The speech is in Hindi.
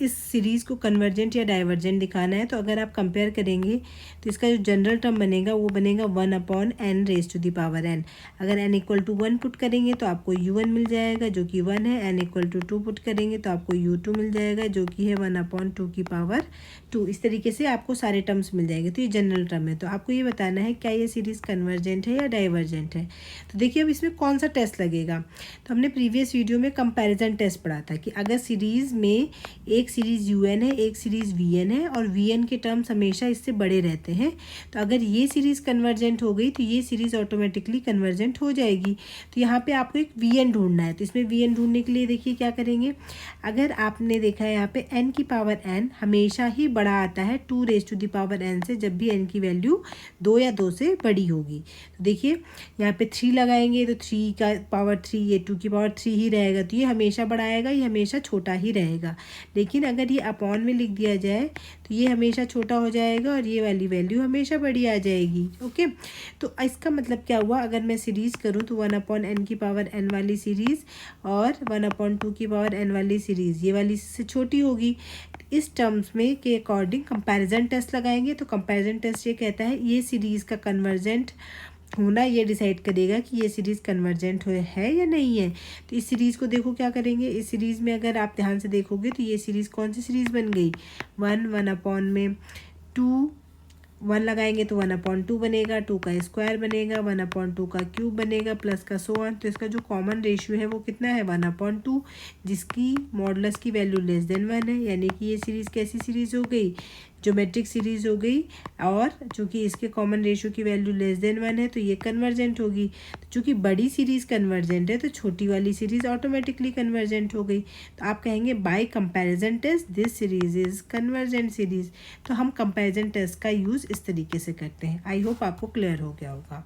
इस सीरीज़ को कन्वर्जेंट या डाइवर्जेंट दिखाना है, तो अगर आप कंपेयर करेंगे तो इसका जो जनरल टर्म बनेगा वो बनेगा 1/n⁴n। अगर n = 1 पुट करेंगे तो आपको u1 मिल जाएगा जो कि 1 है। n = 2 पुट करेंगे तो आपको u2 मिल जाएगा जो कि है 1/2 इस तरीके से आपको सारे टर्म्स मिल जाएंगे। तो ये जनरल टर्म है। तो आपको ये बताना है क्या ये सीरीज़ कन्वर्जेंट है या डाइवर्जेंट है। तो देखिए अब इसमें कौन सा टेस्ट लगेगा। तो हमने प्रीवियस वीडियो में कंपैरिजन टेस्ट पढ़ा था कि अगर सीरीज़ में एक सीरीज़ un है, एक सीरीज़ vn है और vn के टर्म्स हमेशा इससे बड़े रहते हैं, तो अगर ये सीरीज़ कन्वर्जेंट हो गई तो ये सीरीज़ ऑटोमेटिकली कन्वर्जेंट हो जाएगी। तो यहाँ पे आपको एक vn ढूंढना है। तो इसमें vn ढूंढने के लिए देखिए क्या करेंगे। अगर आपने देखा है यहाँ पे n की पावर n हमेशा ही बड़ा आता है 2n से, जब भी n की वैल्यू 2 या 2 से बड़ी होगी। तो देखिए यहाँ पे 3 लगाएंगे तो 3 का पावर 3 ये 2 की पावर 3 ही रहेगा, तो ये हमेशा बड़ा आएगा, ये हमेशा छोटा ही रहेगा। लेकिन अगर ये अपॉन में लिख दिया जाए तो ये हमेशा छोटा हो जाएगा और ये वाली वैल्यू हमेशा बड़ी आ जाएगी। ओके, तो इसका मतलब क्या हुआ, अगर मैं सीरीज़ करूँ तो 1/n⁴n वाली सीरीज़ और 1/2n वाली सीरीज़ ये वाली इससे छोटी होगी। इस टर्म्स में के अकॉर्डिंग कंपैरिजन टेस्ट लगाएंगे। तो कंपैरिजन टेस्ट ये कहता है ये सीरीज़ का कन्वर्जेंट होना ये डिसाइड करेगा कि ये सीरीज़ कन्वर्जेंट है या नहीं है। तो इस सीरीज़ को देखो क्या करेंगे। इस सीरीज़ में अगर आप ध्यान से देखोगे तो ये सीरीज़ कौन सी सीरीज़ बन गई, 1 1 लगाएंगे तो 1/2 बनेगा, 2 का स्क्वायर बनेगा, 1/2 का क्यूब बनेगा, प्लस का सो ऑन। तो इसका जो कॉमन रेशियो है वो कितना है 1/2, जिसकी मॉडुलस की वैल्यू >1 है। यानी कि ये सीरीज़ कैसी सीरीज़ हो गई, ज्योमेट्रिक सीरीज़ हो गई। और चूँकि इसके कॉमन रेशियो की वैल्यू >1 है तो ये कन्वर्जेंट होगी। तो चूँकि बड़ी सीरीज़ कन्वर्जेंट है तो छोटी वाली सीरीज़ ऑटोमेटिकली कन्वर्जेंट हो गई। तो आप कहेंगे by comparison test this series is convergent series. तो हम कंपैरिजन टेस्ट का यूज़ इस तरीके से करते हैं। आई होप आपको क्लियर हो गया होगा।